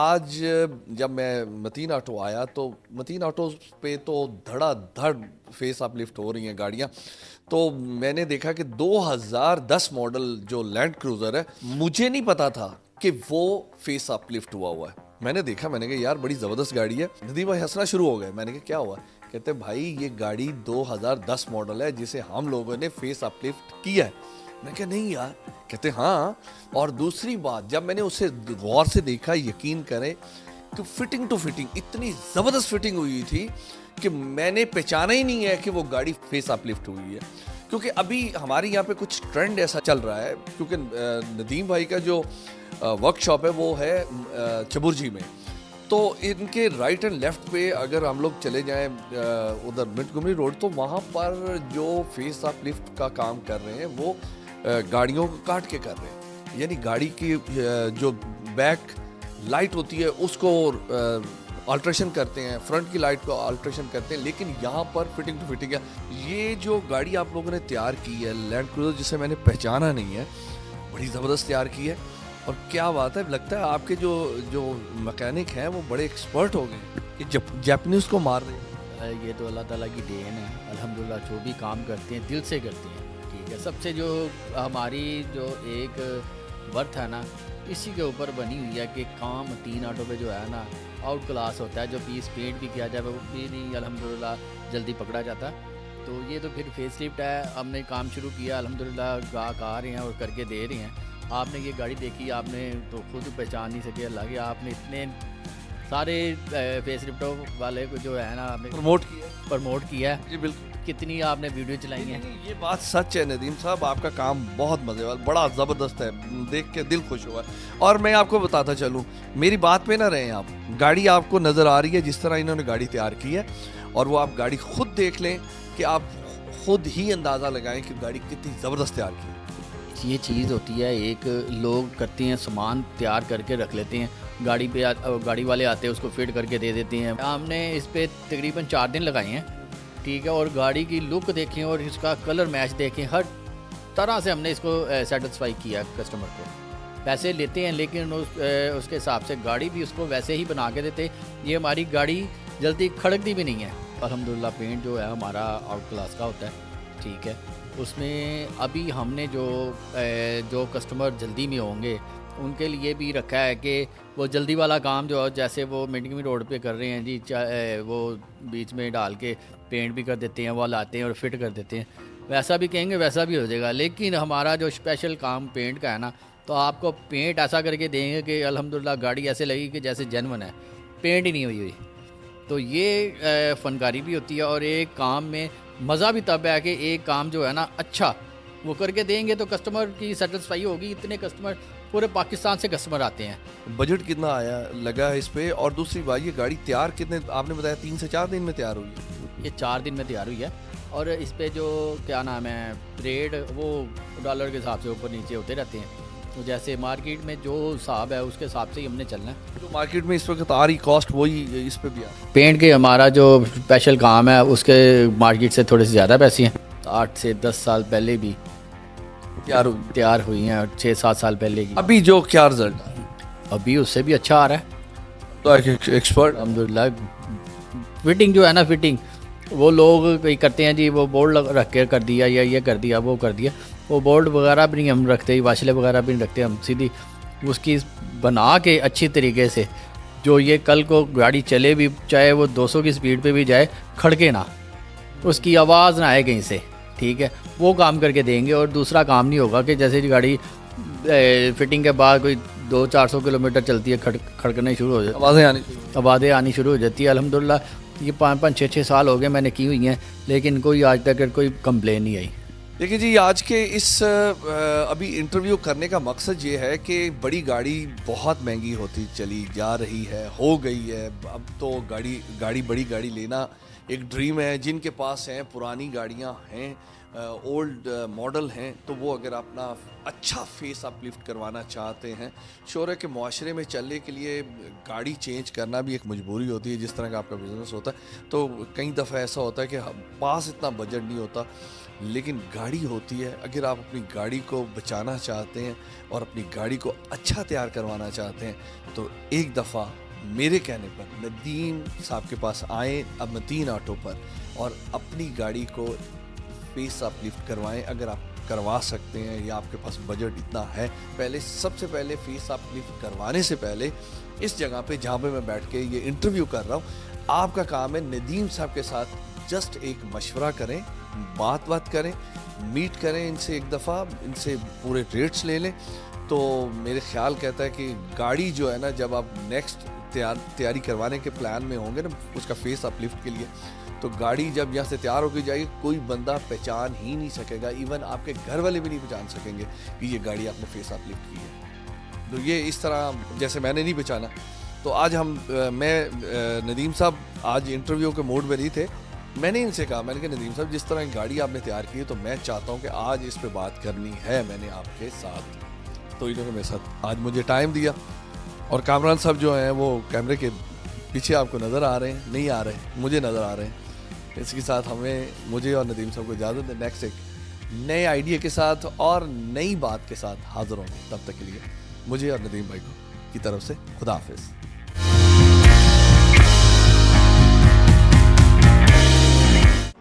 आज जब मैं मतीन ऑटो आया तो मतीन ऑटो पे तो धड़ाधड़ फेस अप लिफ्ट हो रही हैं गाड़ियाँ। तो मैंने देखा कि 2010 मॉडल जो लैंड क्रूज़र है, मुझे नहीं पता था कि वो फेस अप लिफ्ट हुआ है। मैंने देखा, मैंने कहा यार बड़ी ज़बरदस्त गाड़ी है। नदीम भाई हंसना शुरू हो गए। मैंने कहा क्या हुआ? कहते भाई ये गाड़ी 2010 मॉडल है जिसे हम लोगों ने फेस अप लिफ्ट किया है। मैं कहा नहीं यार। कहते हाँ। और दूसरी बात, जब मैंने उसे गौर से देखा, यकीन करें कि फिटिंग टू फिटिंग इतनी ज़बरदस्त फिटिंग हुई थी कि मैंने पहचाना ही नहीं है कि वो गाड़ी फेस अप लिफ्ट हुई है। क्योंकि अभी हमारे यहाँ पे कुछ ट्रेंड ऐसा चल रहा है, क्योंकि नदीम भाई का जो वर्कशॉप है वो है चबुर्जी में। तो इनके राइट एंड लेफ्ट पे अगर हम लोग चले जाएं उधर मिंटगोमरी रोड, तो वहाँ पर जो फेस अप लिफ्ट का काम कर रहे हैं वो गाड़ियों को काट के कर रहे हैं। यानी गाड़ी की जो बैक लाइट होती है उसको अल्ट्रेशन करते हैं, फ्रंट की लाइट को अल्ट्रेशन करते हैं, लेकिन यहाँ पर फिटिंग टू फिटिंग है। ये जो गाड़ी आप लोगों ने तैयार की है लैंड क्रूज़र, जिसे मैंने पहचाना नहीं है, बड़ी ज़बरदस्त तैयार की है। और क्या बात है, लगता है आपके जो मैकेनिक हैं वो बड़े एक्सपर्ट हो गए कि जापानीज़ को मार रहे हैं। ये तो अल्लाह ताला की देन है। अल्हम्दुलिल्लाह जो भी काम करते हैं दिल से करते हैं, ठीक है। सबसे जो हमारी जो एक वर्थ है ना, इसी के ऊपर बनी हुई है कि काम मतीन ऑटो पे जो है ना आउट क्लास होता है। जो पीस पेंट भी किया जाए वो भी नहीं अल्हम्दुलिल्लाह जल्दी पकड़ा जाता। तो ये तो फिर फेस लिफ्ट है, हमने काम शुरू किया, अल्हम्दुलिल्लाह गाहक आ रहे हैं और करके दे रहे हैं। आपने ये गाड़ी देखी, आपने तो खुद पहचान नहीं सके अल्लाह की, आपने इतने सारे फेस लिफ्टों वाले को जो है ना आपने प्रमोट किया है। जी बिल्कुल। कितनी आपने वीडियो चलाई हैं। ये बात सच है नदीम साहब, आपका काम बहुत मज़ेदार, बड़ा ज़बरदस्त है, देख के दिल खुश हुआ। और मैं आपको बताता चलूँ, मेरी बात पे ना रहें आप, गाड़ी आपको नज़र आ रही है जिस तरह इन्होंने गाड़ी तैयार की है, और वो आप गाड़ी खुद देख लें कि आप खुद ही अंदाज़ा लगाएं कि गाड़ी कितनी ज़बरदस्त तैयार की है। ये चीज़ होती है, एक लोग करते हैं सामान तैयार करके रख लेते हैं, गाड़ी पे गाड़ी वाले आते हैं उसको फिट करके दे देते हैं। हमने इस पे तकरीबन 4 दिन लगाए हैं, ठीक है। और गाड़ी की लुक देखें और इसका कलर मैच देखें, हर तरह से हमने इसको सेटिस्फाई किया कस्टमर को। पैसे लेते हैं लेकिन उसके हिसाब से गाड़ी भी उसको वैसे ही बना के देते। ये हमारी गाड़ी जल्दी खड़कती भी नहीं है। अल्हम्दुलिल्लाह पेंट जो है हमारा आउट क्लास का होता है, ठीक है। उसमें अभी हमने जो कस्टमर जल्दी में होंगे उनके लिए भी रखा है कि वो जल्दी वाला काम जो है, जैसे वो मिंटगोमरी रोड पे कर रहे हैं जी, वो बीच में डाल के पेंट भी कर देते हैं, वो लाते हैं और फिट कर देते हैं, वैसा भी कहेंगे वैसा भी हो जाएगा। लेकिन हमारा जो स्पेशल काम पेंट का है ना, तो आपको पेंट ऐसा करके देंगे कि अल्हम्दुलिल्लाह गाड़ी ऐसे लगी कि जैसे जेन्युइन है, पेंट ही नहीं हुई। तो ये फ़नकारी भी होती है, और एक काम में मज़ा भी तब है कि एक काम जो है ना अच्छा वो करके देंगे तो कस्टमर की सेटिस्फाई होगी। इतने कस्टमर पूरे पाकिस्तान से कस्टमर आते हैं। बजट कितना आया लगा है इस पे? और दूसरी बात, ये गाड़ी तैयार कितने, आपने बताया 3 से 4 दिन में तैयार हुई है? ये 4 दिन में तैयार हुई है। और इस पे जो क्या नाम है रेट, वो डॉलर के हिसाब से ऊपर नीचे होते रहते हैं। तो जैसे मार्केट में जो हिसाब है उसके हिसाब से ही हमने चलना है। तो मार्केट में इस वक्त आ रही कॉस्ट वही इस पे भी आ पेंट के हमारा जो स्पेशल काम है उसके मार्केट से थोड़े से ज़्यादा पैसे हैं। 8 से 10 साल पहले भी तैयार हुई हैं, 6-7 साल पहले की। अभी जो क्या रिजल्ट, अभी उससे भी अच्छा आ रहा है। तो एक्सपर्ट अल्हम्दुलिल्लाह फिटिंग जो है ना, फिटिंग वो लोग कहीं करते हैं जी, वो बोर्ड रख के कर दिया या ये कर दिया वो कर दिया, वो बोर्ड वगैरह भी नहीं हम रखते, वाशले वगैरह भी नहीं रखते। हम सीधी उसकी बना के अच्छी तरीके से, जो ये कल को गाड़ी चले भी, चाहे वो 200 की स्पीड पे भी जाए, खड़के ना, उसकी आवाज़ ना आए कहीं से, ठीक है, वो काम करके देंगे। और दूसरा काम नहीं होगा कि जैसे गाड़ी फिटिंग के बाद कोई 200-400 किलोमीटर चलती है, खड़कने शुरू हो जाती है, आवाज़ें आनी शुरू हो जाती है। अल्हम्दुलिल्लाह ये 5-5, 6-6 साल हो गए मैंने की हुई हैं, लेकिन कोई आज तक कोई कंप्लेन नहीं आई। देखिए जी, आज के इस अभी इंटरव्यू करने का मकसद ये है कि बड़ी गाड़ी बहुत महंगी होती चली जा रही है, हो गई है। अब तो बड़ी गाड़ी लेना एक ड्रीम है। जिनके पास हैं पुरानी गाड़ियां हैं, ओल्ड मॉडल हैं, तो वो अगर अपना अच्छा फेस अपलिफ्ट करवाना चाहते हैं, शोर है कि मुआशरे में चलने के लिए गाड़ी चेंज करना भी एक मजबूरी होती है। जिस तरह का आपका बिज़नेस होता है, तो कई दफ़ा ऐसा होता है कि पास इतना बजट नहीं होता, लेकिन गाड़ी होती है, अगर आप अपनी गाड़ी को बचाना चाहते हैं और अपनी गाड़ी को अच्छा तैयार करवाना चाहते हैं तो एक दफ़ा मेरे कहने पर नदीम साहब के पास आएँ अब मतीन ऑटो पर और अपनी गाड़ी को फेस अपलिफ्ट करवाएं अगर आप करवा सकते हैं या आपके पास बजट इतना है। पहले सबसे पहले फेस अपलिफ्ट करवाने से पहले इस जगह पे जहाँ पे मैं बैठ के ये इंटरव्यू कर रहा हूँ, आपका काम है नदीम साहब के साथ जस्ट एक मशवरा करें, बात करें, मीट करें इनसे एक दफ़ा, इनसे पूरे रेट्स ले लें। तो मेरे ख्याल कहता है कि गाड़ी जो है ना, जब आप नेक्स्ट तैयारी करवाने के प्लान में होंगे ना उसका फेस अपलिफ्ट के लिए, तो गाड़ी जब यहाँ से तैयार होकर जाएगी कोई बंदा पहचान ही नहीं सकेगा, इवन आपके घर वाले भी नहीं पहचान सकेंगे कि ये गाड़ी आपने फेस अपलिफ्ट की है। तो ये इस तरह जैसे मैंने नहीं पहचाना। तो आज मैं नदीम साहब आज इंटरव्यू के मूड में नहीं थे, मैंने इनसे कहा, मैंने कहा नदीम साहब जिस तरह की गाड़ी आपने तैयार की है तो मैं चाहता हूँ कि आज इस पर बात करनी है मैंने आपके साथ। तो इन्होंने मेरे साथ आज मुझे टाइम दिया और कामरान साहब जो हैं वो कैमरे के पीछे आपको नज़र आ रहे हैं, नहीं आ रहे, मुझे नज़र आ रहे हैं। इसके साथ मुझे और नदीम साहब को इजाज़त दें, नेक्स्ट एक नए आइडिया के साथ और नई बात के साथ हाज़िर होंगे। तब तक के लिए मुझे और नदीम भाई की तरफ से खुदा हाफिज़।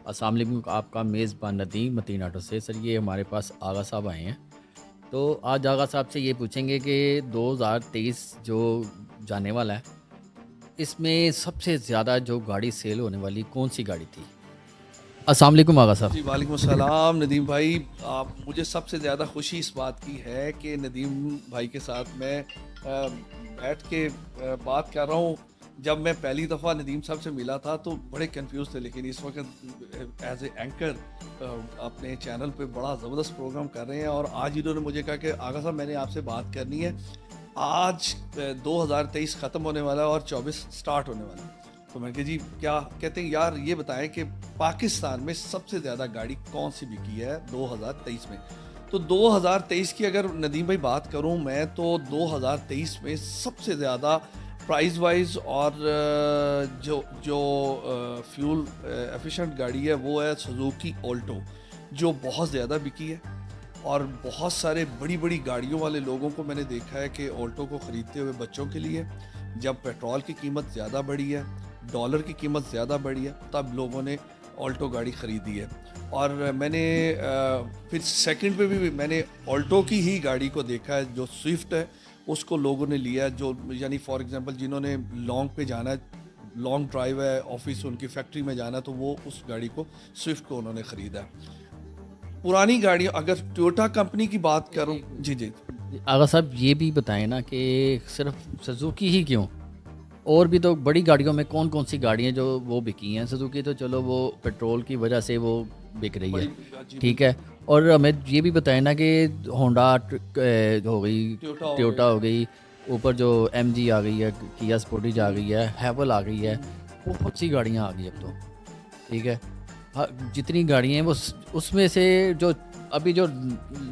अस्सलाम वालेकुम, आपका मेज़बान नदीम मतीन ऑटो से। सर ये हमारे पास आगा साहब आए हैं, तो आज आगा साहब से ये पूछेंगे कि 2023 जो जाने वाला है इसमें सबसे ज़्यादा जो गाड़ी सेल होने वाली कौन सी गाड़ी थी? अस्सलाम वालेकुम आगा साहब। जी वालेकुम अस्सलाम नदीम भाई। मुझे सबसे ज़्यादा खुशी इस बात की है कि नदीम भाई के साथ मैं बैठ के बात कर रहा हूँ। जब मैं पहली दफ़ा नदीम साहब से मिला था तो बड़े कंफ्यूज थे, लेकिन इस वक्त एज ए एंकर अपने चैनल पे बड़ा ज़बरदस्त प्रोग्राम कर रहे हैं। और आज इन्होंने मुझे कहा कि आगा साहब मैंने आपसे बात करनी है, आज 2023 ख़त्म होने वाला है और 24 स्टार्ट होने वाला है। तो मैंने कहा जी क्या कहते हैं यार, ये बताएं कि पाकिस्तान में सबसे ज़्यादा गाड़ी कौन सी बिकी है 2023 में। तो 2023 की अगर नदीम भाई बात करूं मैं, तो 2023 में सबसे ज़्यादा प्राइस वाइज और जो फ्यूल एफिशिएंट गाड़ी है वो है सुजुकी ऑल्टो, जो बहुत ज़्यादा बिकी है। और बहुत सारे बड़ी बड़ी गाड़ियों वाले लोगों को मैंने देखा है कि ऑल्टो को ख़रीदते हुए बच्चों के लिए, जब पेट्रोल की कीमत ज़्यादा बढ़ी है, डॉलर की कीमत ज़्यादा बढ़ी है, तब लोगों ने ऑल्टो गाड़ी ख़रीदी है। और मैंने फिर सेकंड पे भी मैंने ऑल्टो की ही गाड़ी को देखा है, जो स्विफ्ट है उसको लोगों ने लिया, जो यानी फॉर एग्जांपल जिन्होंने लॉन्ग पे जाना है, लॉन्ग ड्राइव है, ऑफिस उनकी फैक्ट्री में जाना है, तो वो उस गाड़ी को स्विफ्ट को उन्होंने ख़रीदा है। पुरानी गाड़ियाँ अगर टोयोटा कंपनी की बात करूँ, जी जी आगा साहब ये भी बताएं ना कि सिर्फ सुजुकी ही क्यों, और भी तो बड़ी गाड़ियों में कौन कौन सी गाड़ियाँ जो वो बिकी हैं। सुजुकी तो चलो वो पेट्रोल की वजह से वो बिक रही है, ठीक है। और हमें ये भी बताएं ना कि होंडा हो गई, टोयोटा हो गई, ऊपर जो MG आ गई है, किया स्पोर्टेज आ गई है, हैवल आ गई है, बहुत सी गाड़ियाँ आ गई अब तो, ठीक है। हाँ, जितनी गाड़ियाँ हैं वो उसमें से जो अभी जो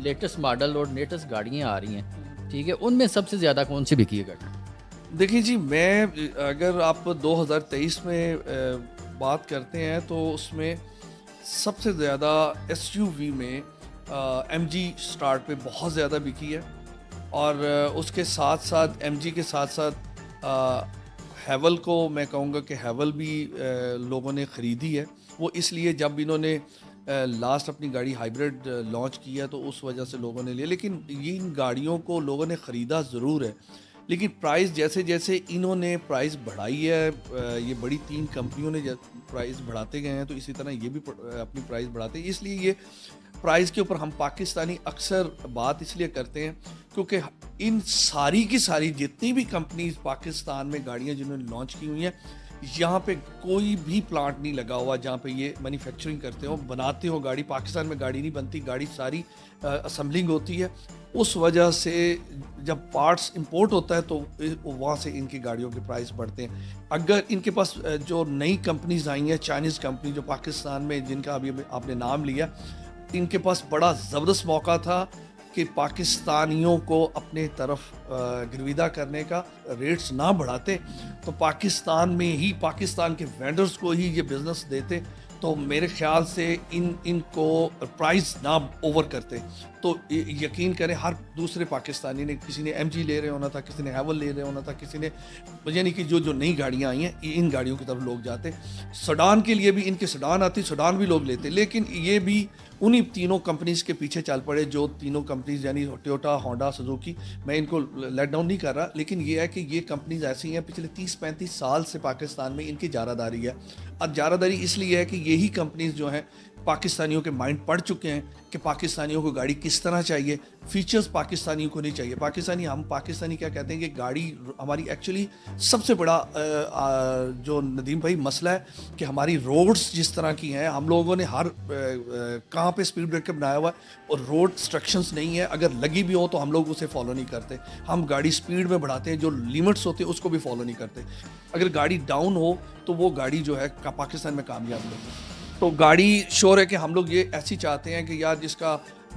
लेटेस्ट मॉडल और लेटेस्ट गाड़ियाँ आ रही हैं, ठीक है, उनमें सबसे ज़्यादा कौन सी बिकी है गाड़ी? देखिए जी, मैं अगर आप 2023 में बात करते हैं तो उसमें सबसे ज़्यादा SUV में MG स्टार्ट पे बहुत ज़्यादा बिकी है। और उसके साथ साथ MG के साथ साथ हैवल को मैं कहूँगा कि हैवल भी लोगों ने ख़रीदी है। वो इसलिए जब इन्होंने लास्ट अपनी गाड़ी हाइब्रिड लॉन्च की है तो उस वजह से लोगों ने लिया, लेकिन इन गाड़ियों को लोगों ने ख़रीदा ज़रूर है, लेकिन प्राइस जैसे जैसे इन्होंने प्राइस बढ़ाई है, ये बड़ी 3 कंपनियों ने प्राइस बढ़ाते गए हैं, तो इसी तरह ये भी अपनी प्राइस बढ़ाते हैं। इसलिए ये प्राइस के ऊपर हम पाकिस्तानी अक्सर बात इसलिए करते हैं क्योंकि इन सारी की सारी जितनी भी कंपनीज पाकिस्तान में गाड़ियाँ जिन्होंने लॉन्च की हुई हैं, यहाँ पे कोई भी प्लांट नहीं लगा हुआ जहाँ पे ये मैन्युफैक्चरिंग करते हो, बनाते हो गाड़ी। पाकिस्तान में गाड़ी नहीं बनती, गाड़ी सारी असेंबलिंग होती है। उस वजह से जब पार्ट्स इंपोर्ट होता है तो वहाँ से इनकी गाड़ियों के प्राइस बढ़ते हैं। अगर इनके पास जो नई कंपनीज आई हैं, चाइनीज़ कंपनी जो पाकिस्तान में जिनका अभी आपने नाम लिया, इनके पास बड़ा ज़बरदस्त मौका था कि पाकिस्तानियों को अपने तरफ गिरविदा करने का, रेट्स ना बढ़ाते तो पाकिस्तान में ही पाकिस्तान के वेंडर्स को ही ये बिज़नेस देते, तो तो मेरे ख्याल से इनको प्राइस ना ओवर करते तो यकीन करें हर दूसरे पाकिस्तानी ने, किसी ने MG ले रहे होना था, किसी ने हैवल ले रहे होना था, किसी ने, यानी कि जो नई गाड़ियाँ आई हैं इन गाड़ियों की तरफ लोग जाते। सडान के लिए भी इनके सडान आती, सडान भी लोग लेते, लेकिन ये भी उन्हीं तीनों कंपनीज़ के पीछे चल पड़े जो तीनों कंपनीज़ यानी टोयोटा, होंडा, सुजुकी। मैं इनको लेट डाउन नहीं कर रहा, लेकिन ये है कि ये कंपनीज़ ऐसी हैं पिछले 30-35 साल से पाकिस्तान में इनकी जारादारी है। अब जारादारी इसलिए है कि यही कंपनीज़ जो हैं पाकिस्तानियों के माइंड पड़ चुके हैं कि पाकिस्तानियों को गाड़ी किस तरह चाहिए, फीचर्स पाकिस्तानियों को नहीं चाहिए। हम पाकिस्तानी क्या कहते हैं कि गाड़ी हमारी एक्चुअली सबसे बड़ा जो नदीम भाई मसला है कि हमारी रोड्स जिस तरह की हैं, हम लोगों ने हर कहाँ पे स्पीड ब्रेकर बनाया हुआ है और रोड इंस्ट्रक्शंस नहीं है, अगर लगी भी हो तो हम लोग उसे फॉलो नहीं करते। हम गाड़ी स्पीड में बढ़ाते हैं, जो लिमिट्स होते हैं उसको भी फॉलो नहीं करते। अगर गाड़ी डाउन हो तो वो गाड़ी जो है पाकिस्तान में कामयाब नहीं। तो गाड़ी श्योर है कि हम लोग ये ऐसी चाहते हैं कि यार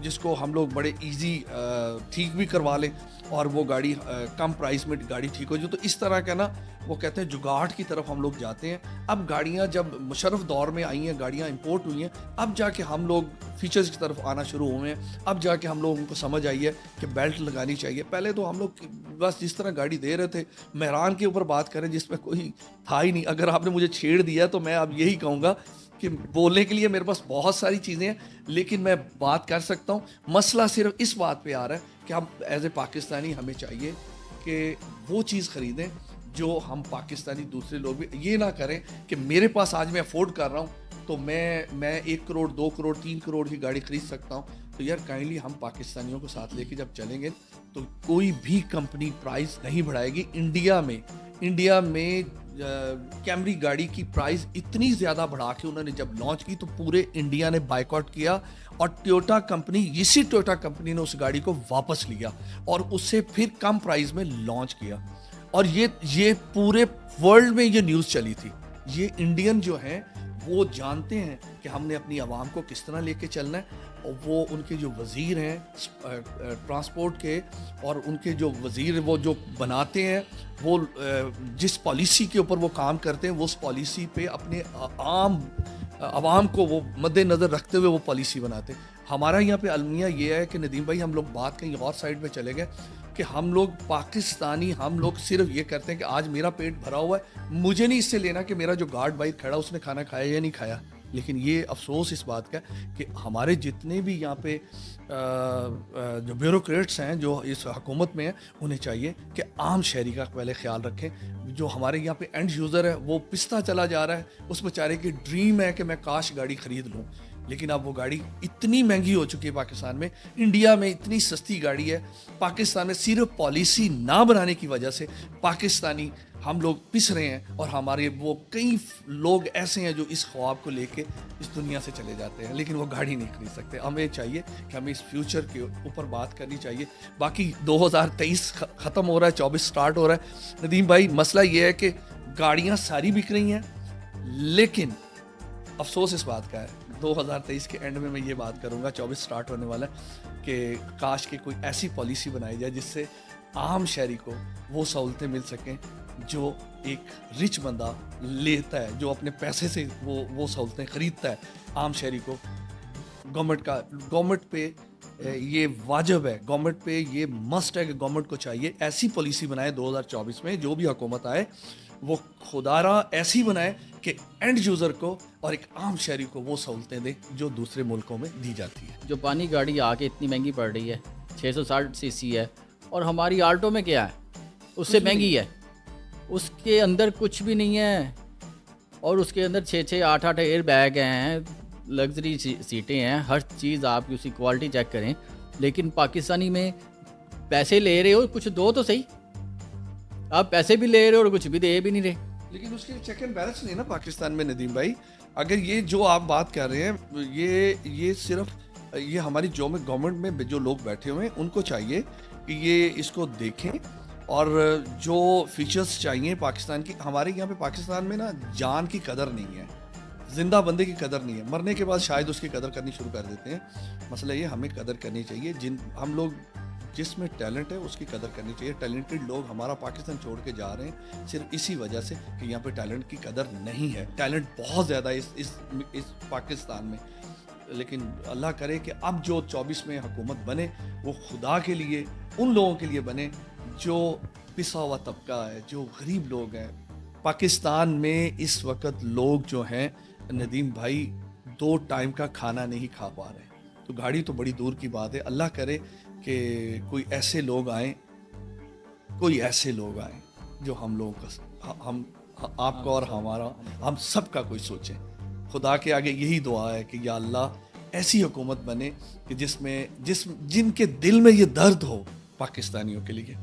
जिसको हम लोग बड़े इजी ठीक भी करवा लें और वो गाड़ी कम प्राइस में गाड़ी ठीक हो जाए। तो इस तरह का ना वो कहते हैं जुगाड़ की तरफ हम लोग जाते हैं। अब गाड़ियाँ जब मुशर्रफ दौर में आई हैं, गाड़ियाँ इंपोर्ट हुई हैं, अब जाके हम लोग फीचर्स की तरफ आना शुरू हुए हैं। अब जाके हम लोगों को समझ आई है कि बेल्ट लगानी चाहिए। पहले तो हम लोग बस जिस तरह गाड़ी दे रहे थे, मेहरान के ऊपर बात करें जिसमें कोई था ही नहीं। अगर आपने मुझे छेड़ दिया तो मैं अब यही कहूँगा कि बोलने के लिए मेरे पास बहुत सारी चीज़ें हैं, लेकिन मैं बात कर सकता हूँ। मसला सिर्फ इस बात पे आ रहा है कि हम एज ए पाकिस्तानी हमें चाहिए कि वो चीज़ ख़रीदें जो हम पाकिस्तानी दूसरे लोग भी ये ना करें कि मेरे पास आज मैं अफोर्ड कर रहा हूँ तो मैं 1 करोड़ 2 करोड़ 3 करोड़ की गाड़ी ख़रीद सकता हूँ। तो यार काइंडली हम पाकिस्तानियों को साथ लेके जब चलेंगे तो कोई भी कंपनी प्राइस नहीं बढ़ाएगी। इंडिया में कैमरी गाड़ी की प्राइस इतनी ज़्यादा बढ़ा के उन्होंने जब लॉन्च की तो पूरे इंडिया ने बायकॉट किया और इसी टोयोटा कंपनी ने उस गाड़ी को वापस लिया और उससे फिर कम प्राइस में लॉन्च किया। और ये पूरे वर्ल्ड में ये न्यूज़ चली थी। ये इंडियन जो हैं वो जानते हैं कि हमने अपनी आवाम को किस तरह लेके चलना है। और वो उनके जो वज़ीर हैं ट्रांसपोर्ट के और उनके जो वज़ीर वो जो बनाते हैं वो जिस पॉलिसी के ऊपर वो काम करते हैं वो उस पॉलिसी पे अपने आवाम को वो मद्देनज़र रखते हुए वो पॉलिसी बनाते हैं। हमारा यहाँ पे अलमिया ये है कि नदीम भाई हम लोग बात कहीं और साइड पे चले गए कि हम लोग पाकिस्तानी हम लोग सिर्फ ये करते हैं कि आज मेरा पेट भरा हुआ है, मुझे नहीं इससे लेना कि मेरा जो गार्ड बाहर खड़ा उसने खाना खाया या नहीं खाया। लेकिन ये अफसोस इस बात का कि हमारे जितने भी यहाँ पे जो ब्यूरोक्रेट्स हैं जो इस हुकूमत में हैं उन्हें चाहिए कि आम शहरी का पहले ख्याल रखें। जो हमारे यहाँ पे एंड यूज़र है वो पिसता चला जा रहा है, उस बेचारे की ड्रीम है कि मैं काश गाड़ी ख़रीद लूँ, लेकिन अब वो गाड़ी इतनी महंगी हो चुकी है पाकिस्तान में। इंडिया में इतनी सस्ती गाड़ी है, पाकिस्तान में सिर्फ पॉलिसी ना बनाने की वजह से पाकिस्तानी हम लोग पिस रहे हैं। और हमारे वो कई लोग ऐसे हैं जो इस ख्वाब को लेके इस दुनिया से चले जाते हैं लेकिन वो गाड़ी नहीं खरीद सकते। हमें चाहिए कि हमें इस फ्यूचर के ऊपर बात करनी चाहिए। बाकी 2023 ख़त्म हो रहा है, 24 स्टार्ट हो रहा है। नदीम भाई मसला ये है कि गाड़ियाँ सारी बिक रही हैं, लेकिन अफसोस इस बात का है 2023 के एंड में मैं ये बात करूँगा, 24 स्टार्ट होने वाला है, कि काश कि कोई ऐसी पॉलिसी बनाई जाए जिससे आम शहरी को वो सहूलतें मिल सकें जो एक रिच बंदा लेता है, जो अपने पैसे से वो सहूलतें ख़रीदता है। आम शहरी को गवर्नमेंट पे ये वाजिब है, गवर्नमेंट पे ये मस्ट है कि गवर्नमेंट को चाहिए ऐसी पॉलिसी बनाए 2024 में जो भी हुकूमत आए वो खुदारा ऐसी बनाए कि एंड यूज़र को और एक आम शहरी को वो सहूलतें दे जो दूसरे मुल्कों में दी जाती है। जो पानी गाड़ी आके इतनी महंगी पड़ रही है, 660 सीसी है, और हमारी आल्टो में क्या है उससे महंगी है, उसके अंदर कुछ भी नहीं है और उसके अंदर 6-6 8-8 एयर बैग हैं, लग्जरी सीटें हैं, हर चीज़ आप उसकी क्वालिटी चेक करें। लेकिन पाकिस्तानी में पैसे ले रहे हो, कुछ दो तो सही, आप पैसे भी ले रहे हो और कुछ भी दे भी नहीं रहे। लेकिन उसके चेक एंड बैलेंस नहीं ना पाकिस्तान में नदीम भाई। अगर ये जो आप बात कर रहे हैं ये सिर्फ ये हमारी जो में गवर्नमेंट में जो लोग बैठे हुए हैं उनको चाहिए कि ये इसको देखें और जो फीचर्स चाहिए पाकिस्तान की। हमारे यहाँ पे पाकिस्तान में ना जान की कदर नहीं है, जिंदा बंदे की कदर नहीं है, मरने के बाद शायद उसकी कदर करनी शुरू कर देते हैं। मसला ये हमें कदर करनी चाहिए। हम लोग जिसमें टैलेंट है उसकी कदर करनी चाहिए। टैलेंटेड लोग हमारा पाकिस्तान छोड़ के जा रहे हैं सिर्फ इसी वजह से कि यहाँ पे टैलेंट की कदर नहीं है। टैलेंट बहुत ज़्यादा इस पाकिस्तान में, लेकिन अल्लाह करे कि अब जो 24 में हुकूमत बने वो खुदा के लिए, उन लोगों के लिए बने जो पिसा हुआ तबका है, जो गरीब लोग हैं। पाकिस्तान में इस वक्त लोग जो हैं नदीम भाई 2 टाइम का खाना नहीं खा पा रहे, तो गाड़ी तो बड़ी दूर की बात है। अल्लाह करे कि कोई ऐसे लोग आए जो हम लोगों का, हम आपका और हमारा, हम सब का कोई सोचे। खुदा के आगे यही दुआ है कि या अल्लाह ऐसी हुकूमत बने कि जिनके दिल में ये दर्द हो पाकिस्तानियों के लिए।